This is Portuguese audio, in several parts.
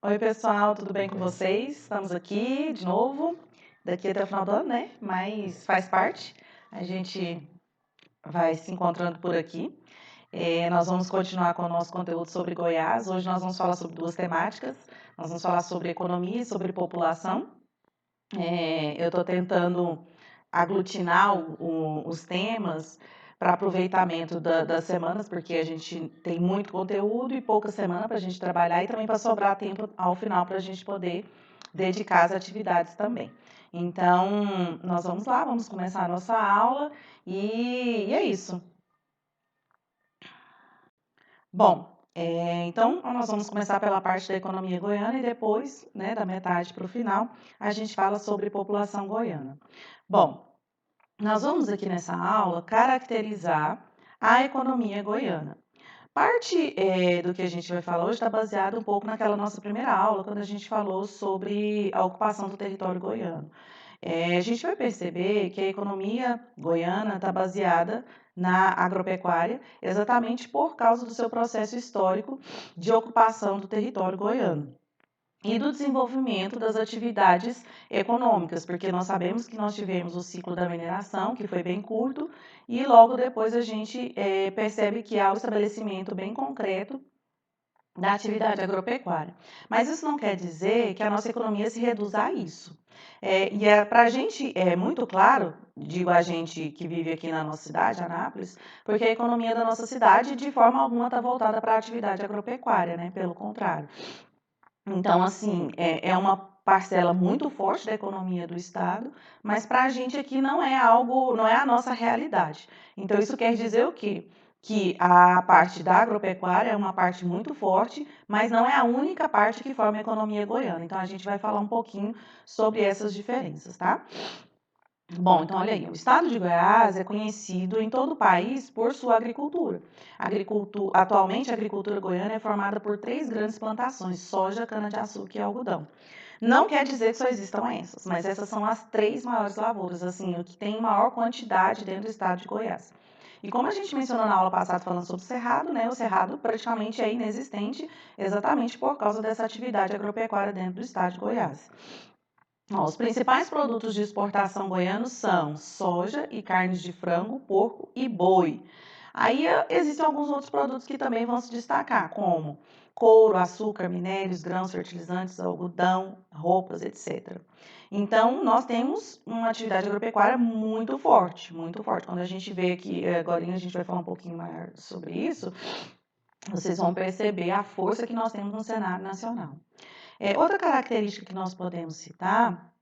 Oi, pessoal, tudo bem com vocês? Estamos aqui de novo, daqui até o final do ano, né? Mas faz parte, a gente vai se encontrando por aqui. Nós vamos continuar com o nosso conteúdo sobre Goiás. Hoje nós vamos falar sobre duas temáticas. Nós vamos falar sobre economia e sobre população. Eu estou tentando aglutinar os temas para aproveitamento das semanas, porque a gente tem muito conteúdo e pouca semana para a gente trabalhar e também para sobrar tempo ao final para a gente poder dedicar as atividades também. Então, nós vamos lá, vamos começar a nossa aula e é isso. Bom, então nós vamos começar pela parte da economia goiana e depois, né, da metade para o final, a gente fala sobre população goiana. Bom, nós vamos aqui nessa aula caracterizar a economia goiana. Parte do que a gente vai falar hoje está baseado um pouco naquela nossa primeira aula, quando a gente falou sobre a ocupação do território goiano. A gente vai perceber que a economia goiana está baseada na agropecuária, exatamente por causa do seu processo histórico de ocupação do território goiano e do desenvolvimento das atividades econômicas, porque nós sabemos que nós tivemos o ciclo da mineração, que foi bem curto, e logo depois a gente percebe que há o estabelecimento bem concreto da atividade agropecuária. Mas isso não quer dizer que a nossa economia se reduz a isso. Para a gente é muito claro, digo a gente que vive aqui na nossa cidade, Anápolis, porque a economia da nossa cidade de forma alguma está voltada para a atividade agropecuária, né? Pelo contrário. Então, assim, é uma parcela muito forte da economia do Estado, mas para a gente aqui não é algo, não é a nossa realidade. Então, isso quer dizer o quê? Que a parte da agropecuária é uma parte muito forte, mas não é a única parte que forma a economia goiana. Então, a gente vai falar um pouquinho sobre essas diferenças, tá? Bom, então olha aí, o estado de Goiás é conhecido em todo o país por sua agricultura. Atualmente, a agricultura goiana é formada por três grandes plantações: soja, cana-de-açúcar e algodão. Não quer dizer que só existam essas, mas essas são as três maiores lavouras, assim, o que tem maior quantidade dentro do estado de Goiás. E como a gente mencionou na aula passada falando sobre o cerrado, né, o cerrado praticamente é inexistente exatamente por causa dessa atividade agropecuária dentro do estado de Goiás. Os principais produtos de exportação goianos são soja e carnes de frango, porco e boi. Aí existem alguns outros produtos que também vão se destacar, como couro, açúcar, minérios, grãos, fertilizantes, algodão, roupas, etc. Então, nós temos uma atividade agropecuária muito forte, muito forte. Quando a gente vê aqui, agora a gente vai falar um pouquinho mais sobre isso, vocês vão perceber a força que nós temos no cenário nacional. Outra característica que nós podemos citar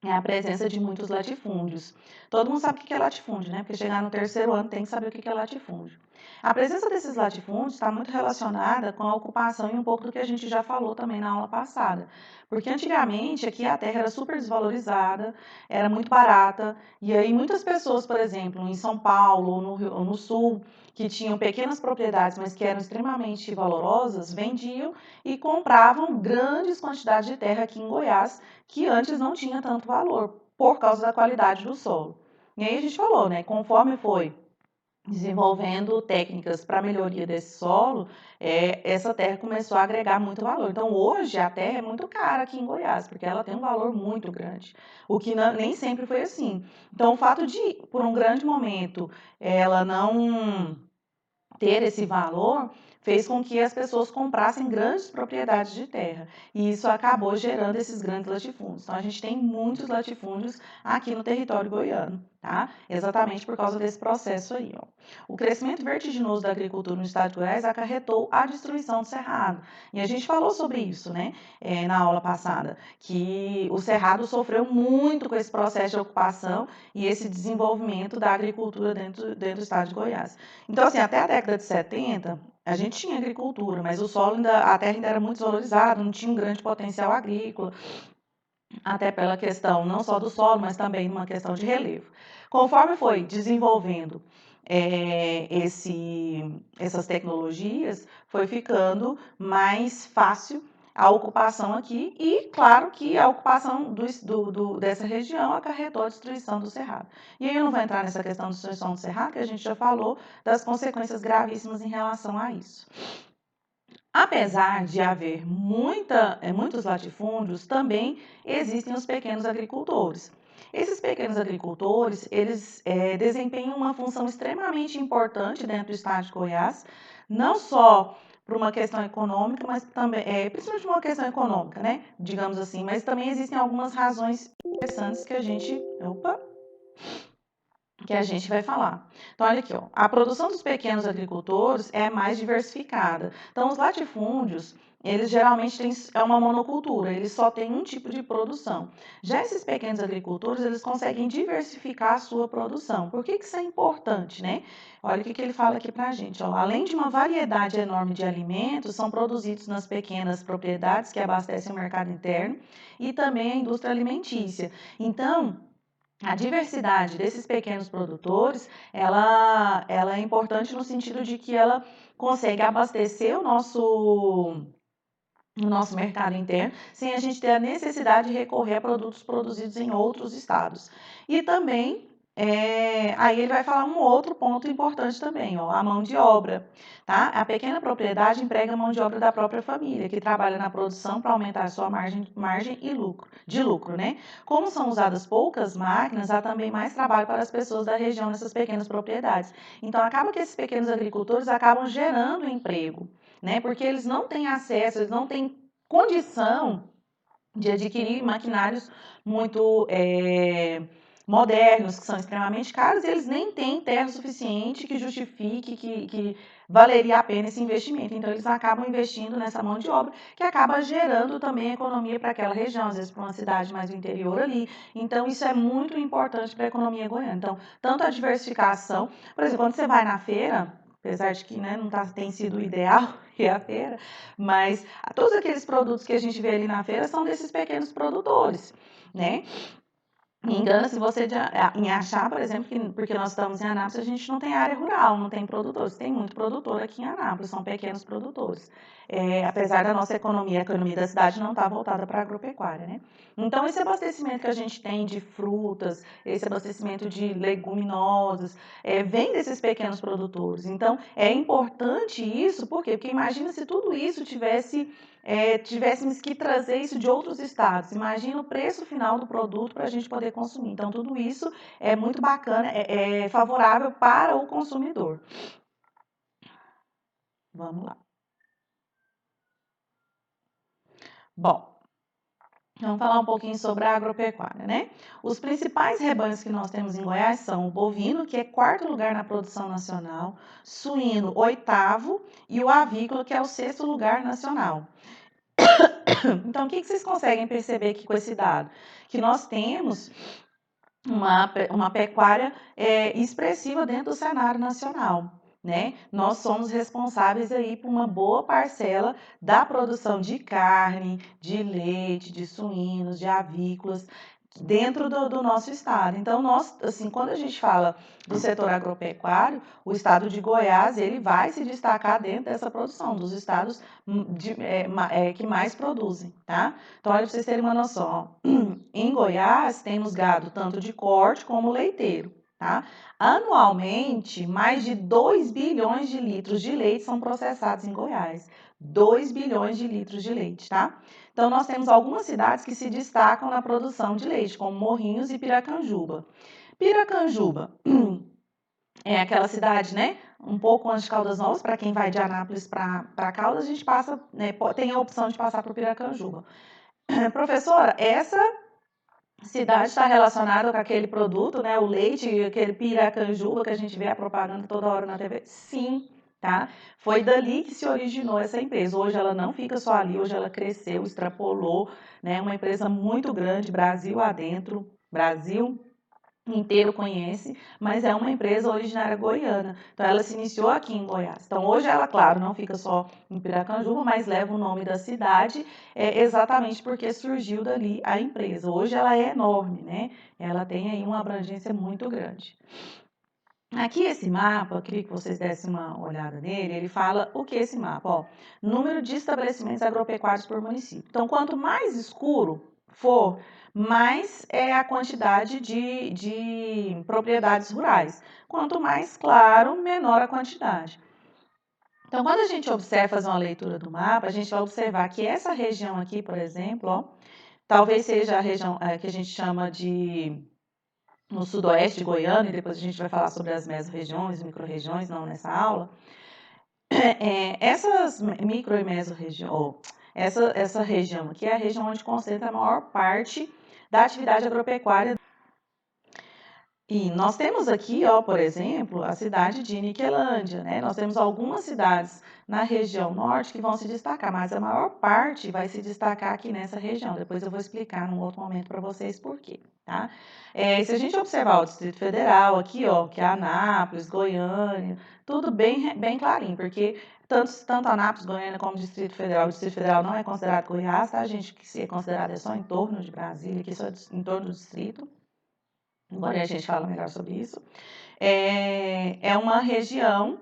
é a presença de muitos latifúndios. Todo mundo sabe o que é latifúndio, né? Porque chegar no terceiro ano tem que saber o que é latifúndio. A presença desses latifúndios está muito relacionada com a ocupação e um pouco do que a gente já falou também na aula passada. Porque antigamente aqui a terra era super desvalorizada, era muito barata, e aí muitas pessoas, por exemplo, em São Paulo ou no Sul, que tinham pequenas propriedades, mas que eram extremamente valorosas, vendiam e compravam grandes quantidades de terra aqui em Goiás, que antes não tinha tanto valor, por causa da qualidade do solo. E aí a gente falou, né? Conforme foi desenvolvendo técnicas para melhoria desse solo, essa terra começou a agregar muito valor. Então, hoje, a terra é muito cara aqui em Goiás, porque ela tem um valor muito grande, o que nem sempre foi assim. Então, o fato de, por um grande momento, ela não ter esse valor fez com que as pessoas comprassem grandes propriedades de terra. E isso acabou gerando esses grandes latifúndios. Então, a gente tem muitos latifúndios aqui no território goiano, tá? Exatamente por causa desse processo aí, ó. O crescimento vertiginoso da agricultura no estado de Goiás acarretou a destruição do cerrado. E a gente falou sobre isso, né, na aula passada, que o cerrado sofreu muito com esse processo de ocupação e esse desenvolvimento da agricultura dentro do estado de Goiás. Então, assim, até a década de 70, a gente tinha agricultura, mas o solo a terra ainda era muito desvalorizada, não tinha um grande potencial agrícola, até pela questão não só do solo, mas também uma questão de relevo. Conforme foi desenvolvendo essas tecnologias, foi ficando mais fácil a ocupação aqui e, claro, que a ocupação dessa região acarretou a destruição do cerrado. E aí eu não vou entrar nessa questão da destruição do cerrado, que a gente já falou das consequências gravíssimas em relação a isso. Apesar de haver muitos latifúndios, também existem os pequenos agricultores. Esses pequenos agricultores, eles desempenham uma função extremamente importante dentro do estado de Goiás, não só por uma questão econômica, mas também, principalmente uma questão econômica, né? Digamos assim, mas também existem algumas razões interessantes que a gente vai falar. Então, olha aqui, ó, a produção dos pequenos agricultores é mais diversificada. Então, os latifúndios, eles geralmente têm uma monocultura, eles só têm um tipo de produção. Já esses pequenos agricultores, eles conseguem diversificar a sua produção. Por que isso é importante, né? Olha o que ele fala aqui pra gente. Ó. Além de uma variedade enorme de alimentos, são produzidos nas pequenas propriedades que abastecem o mercado interno e também a indústria alimentícia. Então, a diversidade desses pequenos produtores, ela é importante no sentido de que ela consegue abastecer o nosso mercado interno, sem a gente ter a necessidade de recorrer a produtos produzidos em outros estados. E também, aí ele vai falar um outro ponto importante também, ó, a mão de obra. Tá? A pequena propriedade emprega a mão de obra da própria família, que trabalha na produção para aumentar a sua margem de lucro, né? Como são usadas poucas máquinas, há também mais trabalho para as pessoas da região nessas pequenas propriedades. Então, acaba que esses pequenos agricultores acabam gerando emprego, né? Porque eles não têm acesso, eles não têm condição de adquirir maquinários muito modernos, que são extremamente caros, e eles nem têm terra suficiente que justifique que valeria a pena esse investimento. Então, eles acabam investindo nessa mão de obra, que acaba gerando também economia para aquela região, às vezes para uma cidade mais do interior ali. Então, isso é muito importante para a economia goiana. Então, tanto a diversificação, por exemplo, quando você vai na feira, apesar de que, né, não tem sido o ideal ir à feira, mas todos aqueles produtos que a gente vê ali na feira são desses pequenos produtores, né? Me engana se você em achar, por exemplo, que porque nós estamos em Anápolis, a gente não tem área rural, não tem produtores. Tem muito produtor aqui em Anápolis, são pequenos produtores. Apesar da nossa economia, a economia da cidade não está voltada para a agropecuária, né? Então, esse abastecimento que a gente tem de frutas, esse abastecimento de leguminosas, vem desses pequenos produtores. Então, é importante isso, por quê? Porque imagina se tudo isso tivéssemos que trazer isso de outros estados. Imagina o preço final do produto para a gente poder consumir. Então, tudo isso é muito bacana, é favorável para o consumidor. Vamos lá. Bom, vamos falar um pouquinho sobre a agropecuária, né? Os principais rebanhos que nós temos em Goiás são o bovino, que é quarto lugar na produção nacional, suíno, oitavo, e o avícola, que é o sexto lugar nacional. Então, o que vocês conseguem perceber aqui com esse dado? Que nós temos uma pecuária expressiva dentro do cenário nacional. Né? Nós somos responsáveis aí por uma boa parcela da produção de carne, de leite, de suínos, de avícolas dentro do nosso estado. Então, nós, assim, quando a gente fala do setor agropecuário, o estado de Goiás ele vai se destacar dentro dessa produção, dos estados que mais produzem, tá? Então, olha para vocês terem uma noção, ó. Em Goiás, temos gado tanto de corte como leiteiro. Tá? Anualmente, mais de 2 bilhões de litros de leite são processados em Goiás. 2 bilhões de litros de leite, tá? Então, nós temos algumas cidades que se destacam na produção de leite, como Morrinhos e Piracanjuba. Piracanjuba é aquela cidade, né? Um pouco antes de Caldas Novas, para quem vai de Anápolis para Caldas, a gente passa, né, tem a opção de passar por Piracanjuba. Professora, essa cidade está relacionada com aquele produto, né? O leite, aquele piracanjuba que a gente vê a propaganda toda hora na TV? Sim, tá? Foi dali que se originou essa empresa. Hoje ela não fica só ali, hoje ela cresceu, extrapolou, né? Uma empresa muito grande, Brasil adentro, Brasil inteiro conhece, mas é uma empresa originária goiana. Então ela se iniciou aqui em Goiás. Então hoje ela, claro, não fica só em Piracanjuba, mas leva o nome da cidade, exatamente porque surgiu dali a empresa. Hoje ela é enorme, né? Ela tem aí uma abrangência muito grande. Aqui esse mapa, eu queria que vocês dessem uma olhada nele, ele fala o que é esse mapa? Ó, número de estabelecimentos agropecuários por município. Então, quanto mais escuro for, mais é a quantidade de propriedades rurais. Quanto mais claro, menor a quantidade. Então, quando a gente observa, fazer uma leitura do mapa, a gente vai observar que essa região aqui, por exemplo, ó, talvez seja a região que a gente chama de no sudoeste de Goiânia, e depois a gente vai falar sobre as mesorregiões, micro-regiões, não nessa aula. Essas micro e mesorregiões, essa região aqui é a região onde concentra a maior parte da atividade agropecuária. E nós temos aqui, ó, por exemplo, a cidade de Niquelândia, né? Nós temos algumas cidades na região norte que vão se destacar, mas a maior parte vai se destacar aqui nessa região. Depois eu vou explicar num outro momento para vocês por quê, tá? Se a gente observar o Distrito Federal aqui, ó, que é Anápolis, Goiânia, tudo bem clarinho, porque tanto Anápolis, Goiânia como o Distrito Federal não é considerado Goiás, tá, gente? Que se é considerado é só em torno de Brasília, aqui só em torno do distrito. Agora a gente fala melhor sobre isso. É uma região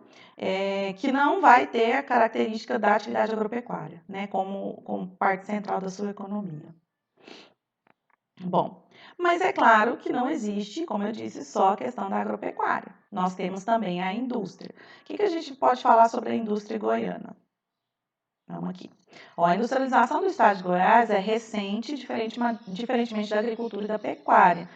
que não vai ter a característica da atividade agropecuária, né, como parte central da sua economia. Bom, mas é claro que não existe, como eu disse, só a questão da agropecuária. Nós temos também a indústria. O que a gente pode falar sobre a indústria goiana? Vamos aqui. A industrialização do estado de Goiás é recente, diferentemente da agricultura e da pecuária.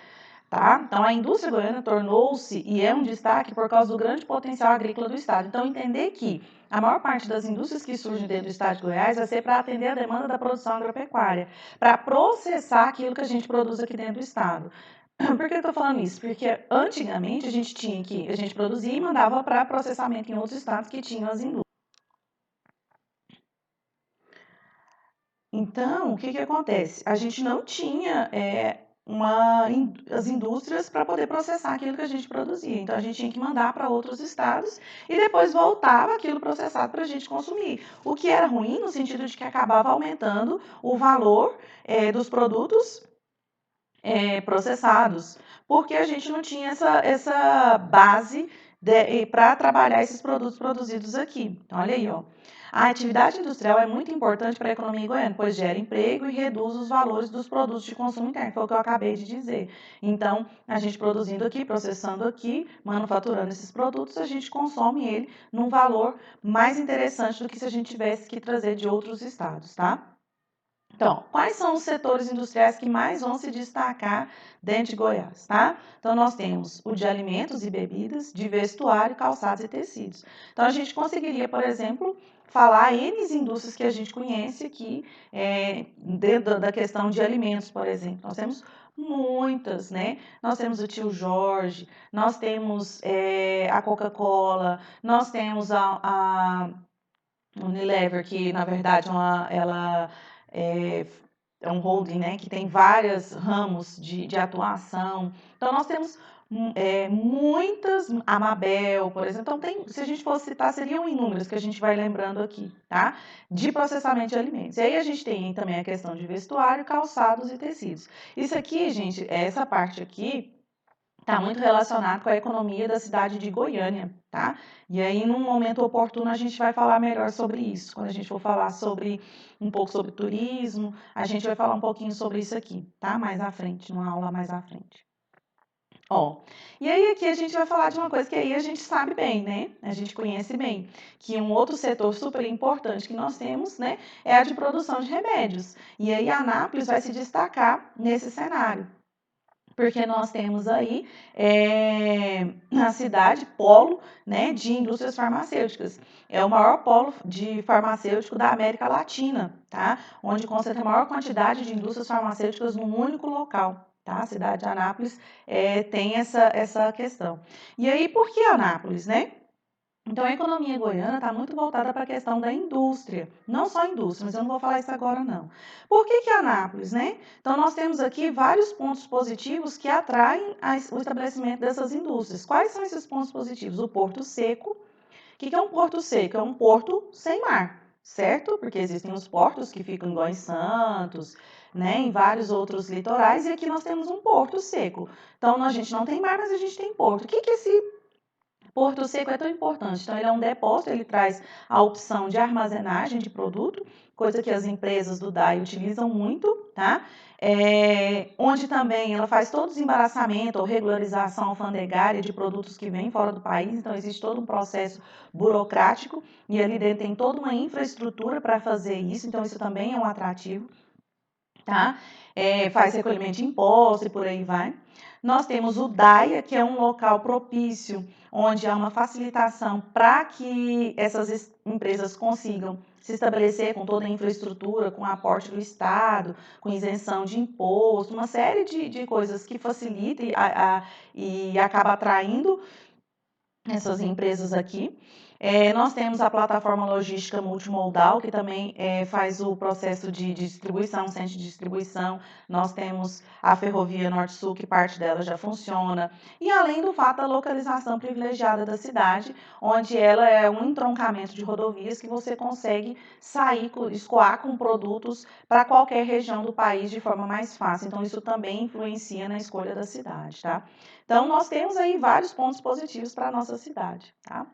Tá? Então, a indústria goiana tornou-se e é um destaque por causa do grande potencial agrícola do estado. Então, entender que a maior parte das indústrias que surgem dentro do estado de Goiás vai ser para atender a demanda da produção agropecuária, para processar aquilo que a gente produz aqui dentro do estado. Por que eu estou falando isso? Porque antigamente a gente produzia e mandava para processamento em outros estados que tinham as indústrias. Então, o que acontece? A gente não tinha as indústrias para poder processar aquilo que a gente produzia. Então, a gente tinha que mandar para outros estados e depois voltava aquilo processado para a gente consumir. O que era ruim no sentido de que acabava aumentando o valor dos produtos processados, porque a gente não tinha essa base para trabalhar esses produtos produzidos aqui. Então, olha aí, ó. A atividade industrial é muito importante para a economia goiana, pois gera emprego e reduz os valores dos produtos de consumo interno, foi o que eu acabei de dizer. Então, a gente produzindo aqui, processando aqui, manufaturando esses produtos, a gente consome ele num valor mais interessante do que se a gente tivesse que trazer de outros estados, tá? Então, quais são os setores industriais que mais vão se destacar dentro de Goiás, tá? Então, nós temos o de alimentos e bebidas, de vestuário, calçados e tecidos. Então, a gente conseguiria, por exemplo, falar N indústrias que a gente conhece aqui, dentro da questão de alimentos, por exemplo. Nós temos muitas, né? Nós temos o Tio Jorge, nós temos a Coca-Cola, nós temos a Unilever, que na verdade ela é um holding, né, que tem vários ramos de atuação. Então, nós temos muitas, a Mabel, por exemplo. Então, se a gente fosse citar, seriam inúmeros que a gente vai lembrando aqui, tá? De processamento de alimentos. E aí a gente tem também a questão de vestuário, calçados e tecidos. Isso aqui, gente, essa parte aqui está muito relacionado com a economia da cidade de Goiânia, tá? E aí, num momento oportuno, a gente vai falar melhor sobre isso. Quando a gente for falar um pouco sobre turismo, a gente vai falar um pouquinho sobre isso aqui, tá? Mais à frente, numa aula mais à frente. Ó, e aí aqui a gente vai falar de uma coisa que aí a gente sabe bem, né? A gente conhece bem, que um outro setor super importante que nós temos, né, é a de produção de remédios. E aí a Anápolis vai se destacar nesse cenário, porque nós temos aí na cidade polo, né, de indústrias farmacêuticas. É o maior polo de farmacêutico da América Latina, tá? Onde concentra a maior quantidade de indústrias farmacêuticas num único local. Tá? A cidade de Anápolis tem essa questão. E aí, por que Anápolis, né? Então, a economia goiana está muito voltada para a questão da indústria. Não só indústria, mas eu não vou falar isso agora, não. Por que Anápolis, né? Então, nós temos aqui vários pontos positivos que atraem o estabelecimento dessas indústrias. Quais são esses pontos positivos? O Porto Seco. O que é um porto seco? É um porto sem mar, certo? Porque existem os portos que ficam igual em Santos, né, em vários outros litorais, e aqui nós temos um porto seco. Então, a gente não tem mar, mas a gente tem porto. O que esse Porto Seco é tão importante. Então, ele é um depósito, ele traz a opção de armazenagem de produto, coisa que as empresas do DAI utilizam muito, tá? Onde também ela faz todo o desembaraçamento ou regularização alfandegária de produtos que vêm fora do país, então existe todo um processo burocrático e ali dentro tem toda uma infraestrutura para fazer isso, então isso também é um atrativo, tá? Faz recolhimento de impostos e por aí vai. Nós temos o DAIA, que é um local propício, onde há uma facilitação para que essas empresas consigam se estabelecer com toda a infraestrutura, com aporte do Estado, com isenção de imposto, uma série de coisas que facilita e acaba atraindo essas empresas aqui. Nós temos a plataforma logística multimodal, que também faz o processo de distribuição, centro de distribuição. Nós temos a Ferrovia Norte-Sul, que parte dela já funciona. E além do fato da localização privilegiada da cidade, onde ela é um entroncamento de rodovias que você consegue sair, escoar com produtos para qualquer região do país de forma mais fácil. Então, isso também influencia na escolha da cidade, tá? Então, nós temos aí vários pontos positivos para a nossa cidade, tá?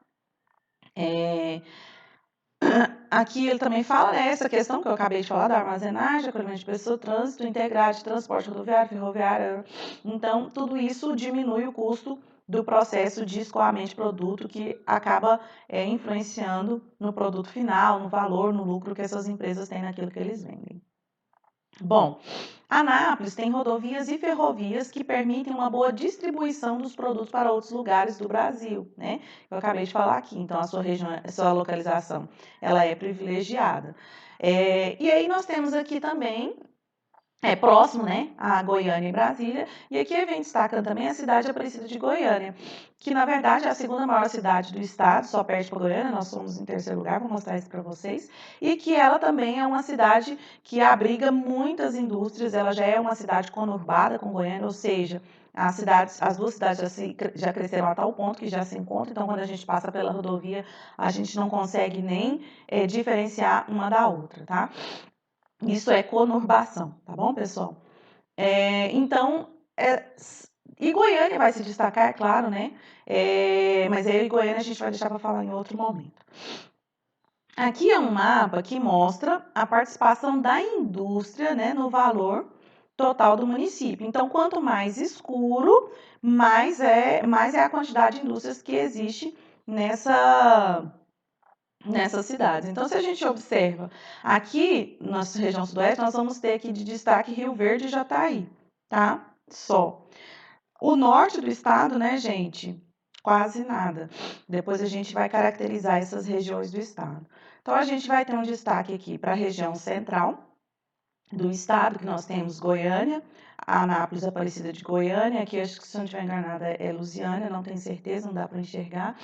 Aqui ele também fala essa questão que eu acabei de falar da armazenagem, acolhimento de pessoas, trânsito integrado de transporte rodoviário, ferroviário. Então, tudo isso diminui o custo do processo de escoamento de produto, que acaba influenciando no produto final, no valor, no lucro que essas empresas têm naquilo que eles vendem. Bom, Anápolis tem rodovias e ferrovias que permitem uma boa distribuição dos produtos para outros lugares do Brasil, né? Eu acabei de falar aqui, então a sua região, a sua localização, ela é privilegiada. E aí nós temos aqui também próximo, né, a Goiânia e Brasília, e aqui vem destacando também a cidade Aparecida de Goiânia, que na verdade é a segunda maior cidade do estado, só perde para Goiânia, nós somos em terceiro lugar, vou mostrar isso para vocês, e que ela também é uma cidade que abriga muitas indústrias, ela já é uma cidade conurbada com Goiânia, ou seja, as duas cidades já cresceram a tal ponto que já se encontram, então quando a gente passa pela rodovia, a gente não consegue nem diferenciar uma da outra, tá? Isso é conurbação, tá bom, pessoal? Então, e Goiânia vai se destacar, é claro, né? Mas aí Goiânia a gente vai deixar para falar em outro momento. Aqui é um mapa que mostra a participação da indústria, né, no valor total do município. Então, quanto mais escuro, mais é a quantidade de indústrias que existe nessas cidades. Então, se a gente observa, aqui na região sudoeste, nós vamos ter aqui de destaque Rio Verde e Jataí, tá? Só. O norte do estado, né, gente? Quase nada. Depois a gente vai caracterizar essas regiões do estado. Então, a gente vai ter um destaque aqui para a região central do estado, que nós temos Goiânia, Anápolis, Aparecida de Goiânia, aqui acho que se eu não estiver enganada é Lusiânia, não tenho certeza, não dá para enxergar.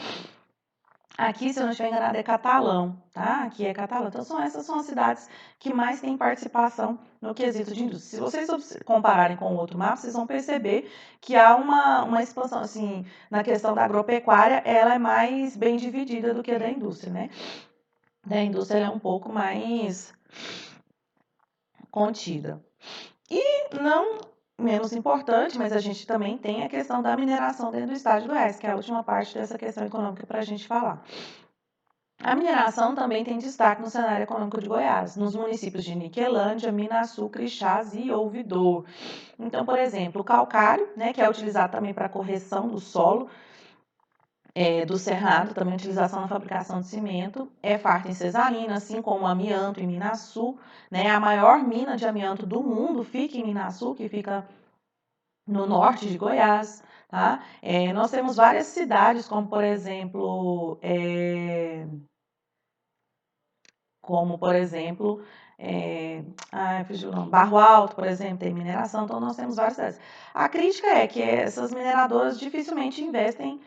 Aqui, se eu não estiver enganada, é Catalão, tá? Aqui é Catalão. Então, essas são as cidades que mais têm participação no quesito de indústria. Se vocês compararem com o outro mapa, vocês vão perceber que há uma expansão, assim, na questão da agropecuária, ela é mais bem dividida do que a da indústria, né? Da indústria, ela é um pouco mais contida. E não menos importante, mas a gente também tem a questão da mineração dentro do estado do Oeste, que é a última parte dessa questão econômica para a gente falar. A mineração também tem destaque no cenário econômico de Goiás, nos municípios de Niquelândia, Minaçu, Crixás e Ouvidor. Então, por exemplo, o calcário, né, que é utilizado também para correção do solo, do cerrado, também utilização na fabricação de cimento, é farta em Cesarina, assim como o amianto em Minaçu, né, a maior mina de amianto do mundo fica em Minaçu, que fica no norte de Goiás, tá? Nós temos várias cidades, como por exemplo, fugiu o nome, Barro Alto, por exemplo, tem mineração, então nós temos várias cidades. A crítica é que essas mineradoras dificilmente investem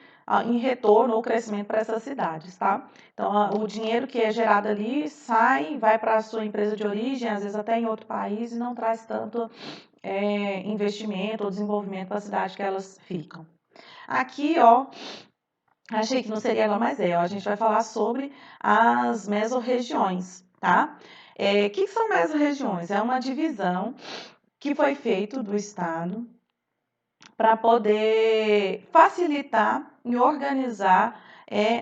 em retorno ou crescimento para essas cidades, tá? Então, o dinheiro que é gerado ali sai, vai para a sua empresa de origem, às vezes até em outro país, e não traz tanto investimento ou desenvolvimento para a cidade que elas ficam. Aqui, ó, achei que não seria agora, mas ó, a gente vai falar sobre as mesorregiões, tá? O que são mesorregiões? É uma divisão que foi feita do estado para poder facilitar e organizar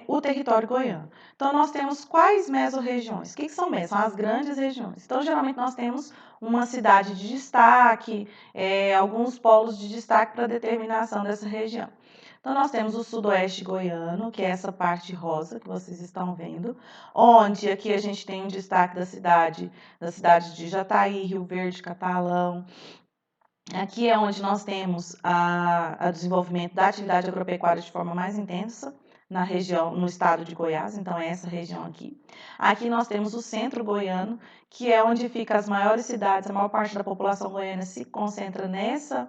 o território goiano. Então, nós temos quais mesorregiões? O que são mesos? São as grandes regiões. Então, geralmente, nós temos uma cidade de destaque, alguns polos de destaque para determinação dessa região. Então, nós temos o sudoeste goiano, que é essa parte rosa que vocês estão vendo, onde aqui a gente tem um destaque da cidade de Jataí, Rio Verde, Catalão. Aqui é onde nós temos o desenvolvimento da atividade agropecuária de forma mais intensa na região, no estado de Goiás, então é essa região aqui. Aqui nós temos o centro goiano, que é onde ficam as maiores cidades, a maior parte da população goiana se concentra nessa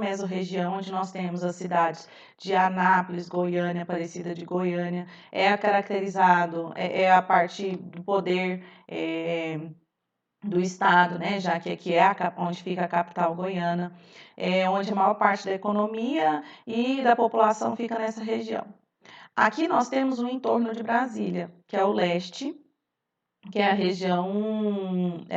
mesorregião, onde nós temos as cidades de Anápolis, Goiânia, Aparecida de Goiânia, é caracterizado, é a parte do poder do estado, né, já que aqui é onde fica a capital goiana, onde a maior parte da economia e da população fica nessa região. Aqui nós temos o entorno de Brasília, que é o leste, que é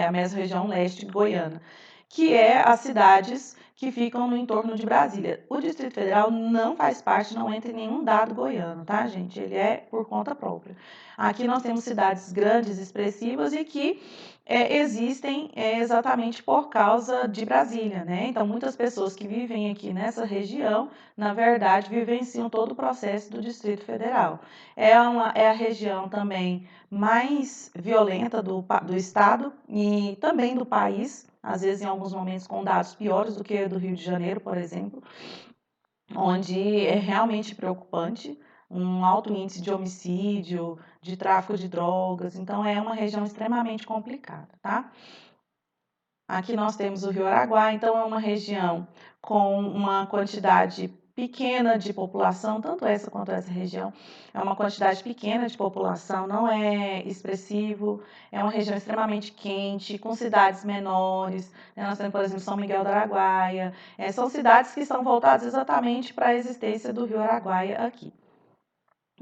a mesorregião leste goiana, que é as cidades que ficam no entorno de Brasília. O Distrito Federal não faz parte, não entra em nenhum dado goiano, tá, gente? Ele é por conta própria. Aqui nós temos cidades grandes, expressivas e que existem exatamente por causa de Brasília, né? Então, muitas pessoas que vivem aqui nessa região, na verdade, vivenciam todo o processo do Distrito Federal. É a região também mais violenta do estado e também do país, às vezes em alguns momentos com dados piores do que a do Rio de Janeiro, por exemplo, onde é realmente preocupante, um alto índice de homicídio, de tráfico de drogas, então é uma região extremamente complicada, tá? Aqui nós temos o Rio Araguá, então é uma região com uma quantidade pequena de população, tanto essa quanto essa região, é uma quantidade pequena de população, não é expressivo, é uma região extremamente quente, com cidades menores, né? Nós temos, por exemplo, São Miguel do Araguaia, são cidades que estão voltadas exatamente para a existência do Rio Araguaia aqui.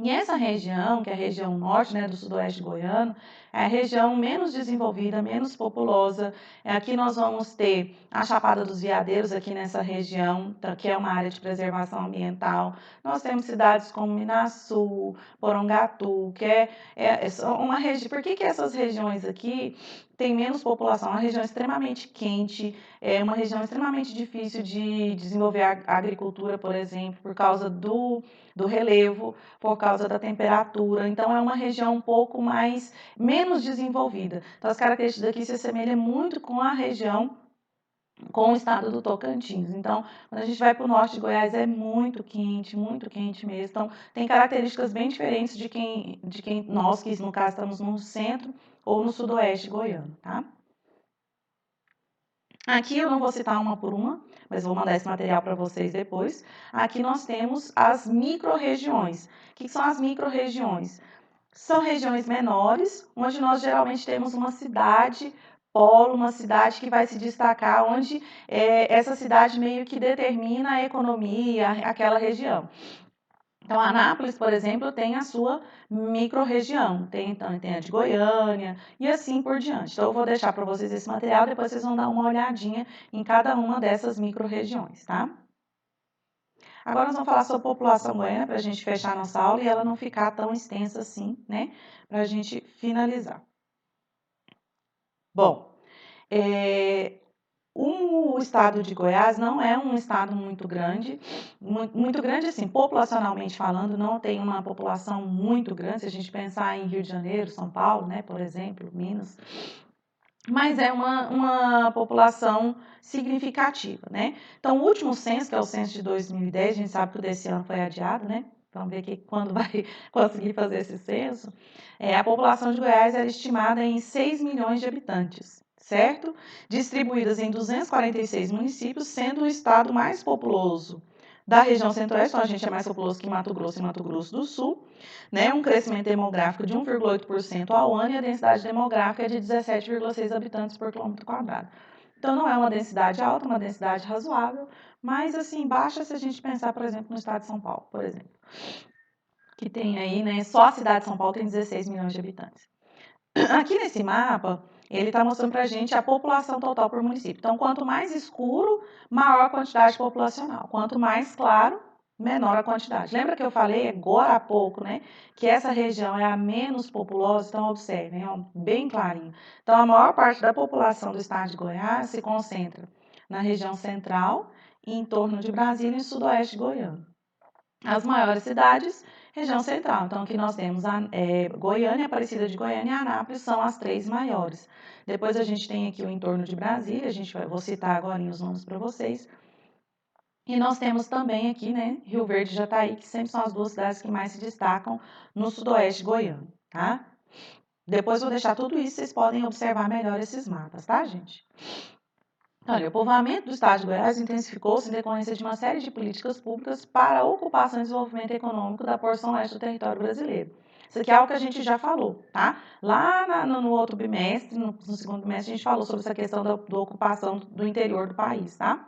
E essa região, que é a região norte, né, do sudoeste goiano, é a região menos desenvolvida, menos populosa. Aqui nós vamos ter a Chapada dos Veadeiros, aqui nessa região, que é uma área de preservação ambiental. Nós temos cidades como Minaçu, Porongatu, que é uma região. Por que essas regiões aqui têm menos população? É uma região extremamente quente, é uma região extremamente difícil de desenvolver a agricultura, por exemplo, por causa do relevo, por causa da temperatura. Então, é uma região um pouco menos desenvolvida. Então, as características daqui se assemelham muito com a região, com o estado do Tocantins. Então, quando a gente vai para o norte de Goiás, é muito quente mesmo. Então, tem características bem diferentes de quem nós, que no caso estamos no centro ou no sudoeste goiano, tá? Aqui eu não vou citar uma por uma, mas vou mandar esse material para vocês depois. Aqui nós temos as micro-regiões. O que são as micro-regiões? São regiões menores, onde nós geralmente temos uma cidade polo, uma cidade que vai se destacar, onde essa cidade meio que determina a economia, aquela região. Então, Anápolis, por exemplo, tem a sua micro-região, tem a de Goiânia e assim por diante. Então, eu vou deixar para vocês esse material, depois vocês vão dar uma olhadinha em cada uma dessas micro-regiões, tá? Agora nós vamos falar sobre população goiana, para a gente fechar nossa aula e ela não ficar tão extensa assim, né? Para a gente finalizar. Bom, o estado de Goiás não é um estado muito grande assim, populacionalmente falando, não tem uma população muito grande, se a gente pensar em Rio de Janeiro, São Paulo, né, por exemplo, Minas, mas é uma população significativa, né? Então, o último censo, que é o censo de 2010, a gente sabe que o desse ano foi adiado, né? Vamos ver aqui quando vai conseguir fazer esse censo. A população de Goiás era estimada em 6 milhões de habitantes, certo? Distribuídas em 246 municípios, sendo o estado mais populoso da região centro-oeste, então a gente é mais populoso que Mato Grosso e Mato Grosso do Sul, né? Um crescimento demográfico de 1,8% ao ano e a densidade demográfica é de 17,6 habitantes por quilômetro quadrado. Então, não é uma densidade alta, uma densidade razoável, mas, assim, baixa se a gente pensar, por exemplo, no estado de São Paulo, por exemplo, que tem aí, né, só a cidade de São Paulo tem 16 milhões de habitantes. Aqui nesse mapa, ele está mostrando para a gente a população total por município. Então, quanto mais escuro, maior a quantidade populacional. Quanto mais claro, menor a quantidade. Lembra que eu falei agora há pouco, né, que essa região é a menos populosa? Então, observem, ó, bem clarinho. Então, a maior parte da população do estado de Goiás se concentra na região central e em torno de Brasília e sudoeste goiano. As maiores cidades, região central. Então, aqui nós temos Goiânia, Aparecida de Goiânia e Anápolis são as 3 maiores. Depois a gente tem aqui o entorno de Brasília, vou citar agora os nomes para vocês. E nós temos também aqui, né, Rio Verde e Jataí, que sempre são as 2 cidades que mais se destacam no sudoeste goiano, tá? Depois vou deixar tudo isso, vocês podem observar melhor esses mapas, tá, gente? Olha, o povoamento do estado de Goiás intensificou-se em decorrência de uma série de políticas públicas para a ocupação e desenvolvimento econômico da porção leste do território brasileiro. Isso aqui é algo que a gente já falou, tá? Lá no outro bimestre, no segundo bimestre, a gente falou sobre essa questão da ocupação do interior do país, tá?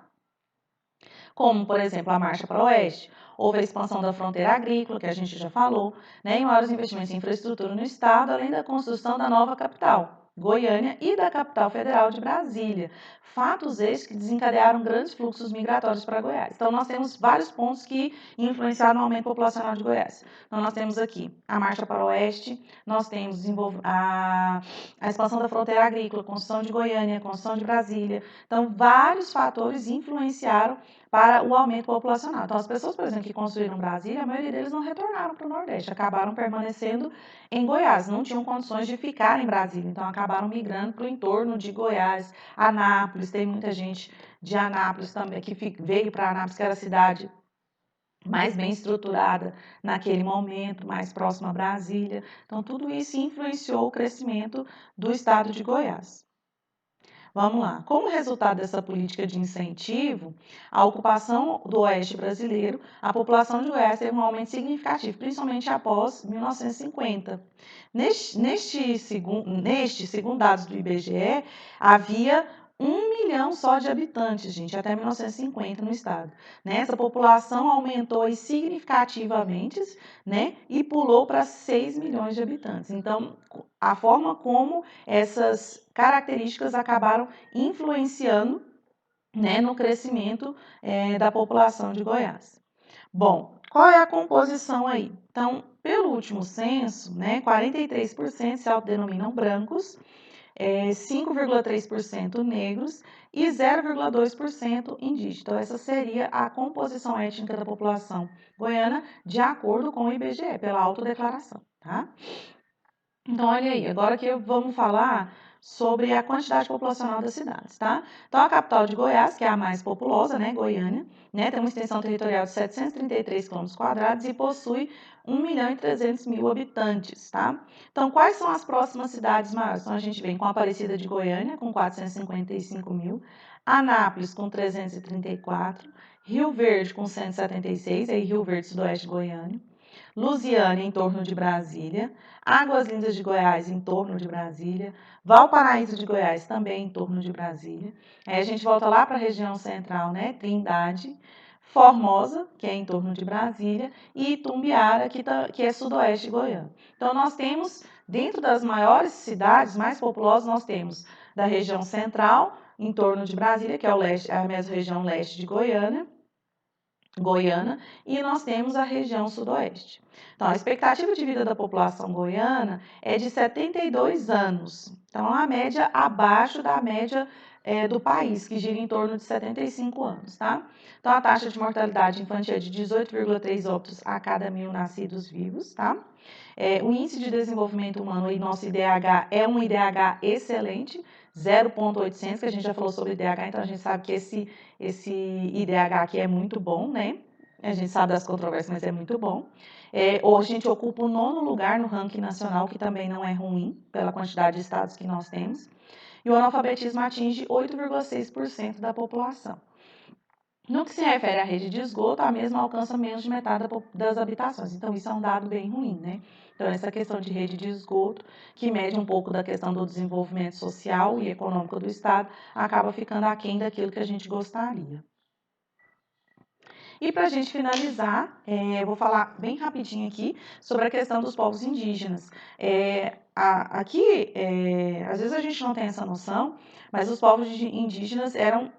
Como, por exemplo, a Marcha para o Oeste, houve a expansão da fronteira agrícola, que a gente já falou, né, e maiores investimentos em infraestrutura no estado, além da construção da nova capital, Goiânia, e da capital federal de Brasília. Fatos estes que desencadearam grandes fluxos migratórios para Goiás. Então, nós temos vários pontos que influenciaram no aumento populacional de Goiás. Então, nós temos aqui a Marcha para o Oeste, nós temos a expansão da fronteira agrícola, construção de Goiânia, construção de Brasília. Então, vários fatores influenciaram para o aumento populacional. Então, as pessoas, por exemplo, que construíram Brasília, a maioria deles não retornaram para o Nordeste, acabaram permanecendo em Goiás, não tinham condições de ficar em Brasília, então acabaram migrando para o entorno de Goiás, Anápolis, tem muita gente de Anápolis também, que veio para Anápolis, que era a cidade mais bem estruturada naquele momento, mais próxima a Brasília. Então, tudo isso influenciou o crescimento do estado de Goiás. Vamos lá. Como resultado dessa política de incentivo à ocupação do oeste brasileiro, a população de Goiás teve um aumento significativo, principalmente após 1950. Segundo dados do IBGE, havia 1 milhão só de habitantes, gente, até 1950 no estado. Né? Essa população aumentou significativamente, né? E pulou para 6 milhões de habitantes. Então, a forma como essas características acabaram influenciando, né, no crescimento da população de Goiás. Bom, qual é a composição aí? Então, pelo último censo, né, 43% se autodenominam brancos, 5,3% negros e 0,2% indígenas. Então, essa seria a composição étnica da população goiana, de acordo com o IBGE, pela autodeclaração, tá? Então, olha aí, agora que vamos falar sobre a quantidade populacional das cidades, tá? Então, a capital de Goiás, que é a mais populosa, né, Goiânia, né, tem uma extensão territorial de 733 km² e possui 1.300.000 habitantes, tá? Então, quais são as próximas cidades maiores? Então, a gente vem com a Aparecida de Goiânia, com 455 mil, Anápolis, com 334, Rio Verde, com 176, aí Rio Verde, sudoeste de Goiânia, Lusiânia, em torno de Brasília, Águas Lindas de Goiás, em torno de Brasília, Valparaíso de Goiás, também em torno de Brasília. Aí a gente volta lá para a região central, né? Trindade, Formosa, que é em torno de Brasília, e Itumbiara, que é sudoeste goiano. Então, nós temos, dentro das maiores cidades, mais populosas, nós temos da região central, em torno de Brasília, que é a mesma região leste de Goiânia, e nós temos a região sudoeste. Então, a expectativa de vida da população goiana é de 72 anos. Então, a média abaixo da média do país, que gira em torno de 75 anos, tá? Então, a taxa de mortalidade infantil é de 18,3 óbitos a cada 1.000 nascidos vivos, tá? O índice de desenvolvimento humano, aí, nosso IDH, é um IDH excelente, 0,800, que a gente já falou sobre IDH, então a gente sabe que esse IDH aqui é muito bom, né? A gente sabe das controvérsias, mas é muito bom. Hoje a gente ocupa o 9º lugar no ranking nacional, que também não é ruim, pela quantidade de estados que nós temos. E o analfabetismo atinge 8,6% da população. No que se refere à rede de esgoto, a mesma alcança menos de metade das habitações. Então, isso é um dado bem ruim, né? Então, essa questão de rede de esgoto, que mede um pouco da questão do desenvolvimento social e econômico do Estado, acaba ficando aquém daquilo que a gente gostaria. E para a gente finalizar, eu vou falar bem rapidinho aqui sobre a questão dos povos indígenas. Aqui, às vezes a gente não tem essa noção, mas os povos indígenas eram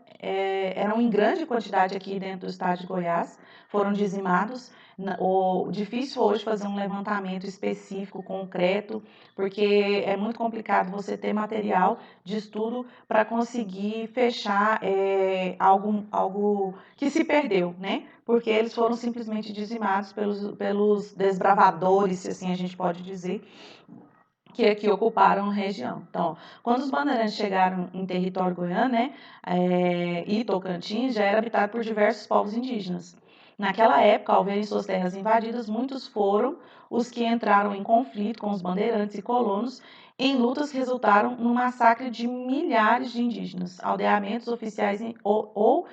em grande quantidade aqui dentro do estado de Goiás, foram dizimados. O difícil hoje fazer um levantamento específico, concreto, porque é muito complicado você ter material de estudo para conseguir fechar algo que se perdeu, né? Porque eles foram simplesmente dizimados pelos desbravadores, se assim a gente pode dizer, que aqui ocuparam a região. Então, quando os bandeirantes chegaram em território goiano, né, e Tocantins já era habitado por diversos povos indígenas. Naquela época, ao verem suas terras invadidas, muitos foram os que entraram em conflito com os bandeirantes e colonos. Em lutas que resultaram no massacre de milhares de indígenas, aldeamentos oficiais ou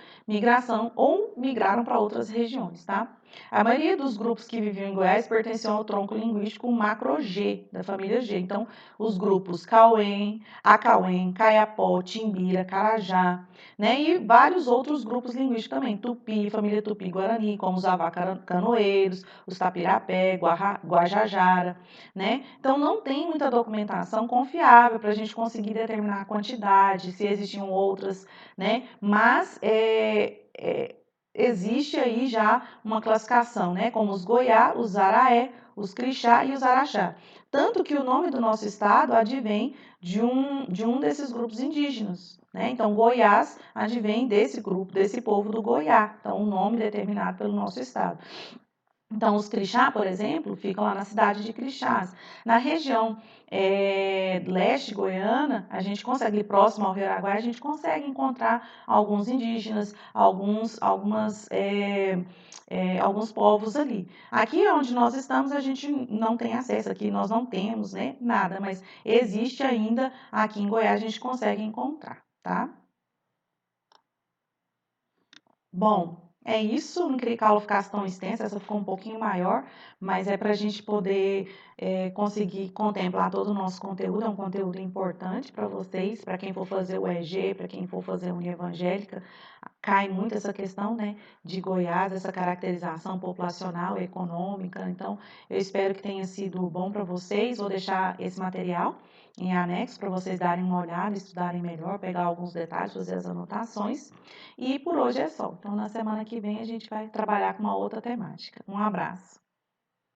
migraram para outras regiões, tá? A maioria dos grupos que viviam em Goiás pertenciam ao tronco linguístico macro-G, da família G. Então, os grupos Cauém, Acauém, Caiapó, Timbira, Carajá, né? E vários outros grupos linguísticos também. Tupi, família Tupi-Guarani, como os Avá-Canoeiros, os Tapirapé, Guajajara, né? Então, não tem muita documentação confiável para a gente conseguir determinar a quantidade, se existiam outras, né? Mas existe aí já uma classificação, né? Como os Goiá, os Araé, os Crixá e os Araxá. Tanto que o nome do nosso estado advém de um desses grupos indígenas, né? Então, Goiás advém desse grupo, desse povo do Goiá. Então, um nome determinado pelo nosso estado. Então, os Crixá, por exemplo, ficam lá na cidade de Crixás. Na região leste goiana, a gente consegue, próximo ao Rio Araguaia, a gente consegue encontrar alguns indígenas, alguns povos ali. Aqui onde nós estamos, a gente não tem acesso, aqui nós não temos, né, nada, mas existe ainda, aqui em Goiás, a gente consegue encontrar, tá? Bom, é isso. Não queria que a aula ficasse tão extensa, essa ficou um pouquinho maior, mas é para a gente poder conseguir contemplar todo o nosso conteúdo. É um conteúdo importante para vocês, para quem for fazer o EG, para quem for fazer a União Evangélica. Cai muito essa questão, né, de Goiás, essa caracterização populacional e econômica. Então, eu espero que tenha sido bom para vocês. Vou deixar esse material em anexo para vocês darem uma olhada, estudarem melhor, pegar alguns detalhes, fazer as anotações. E por hoje é só. Então, na semana que vem, a gente vai trabalhar com uma outra temática. Um abraço.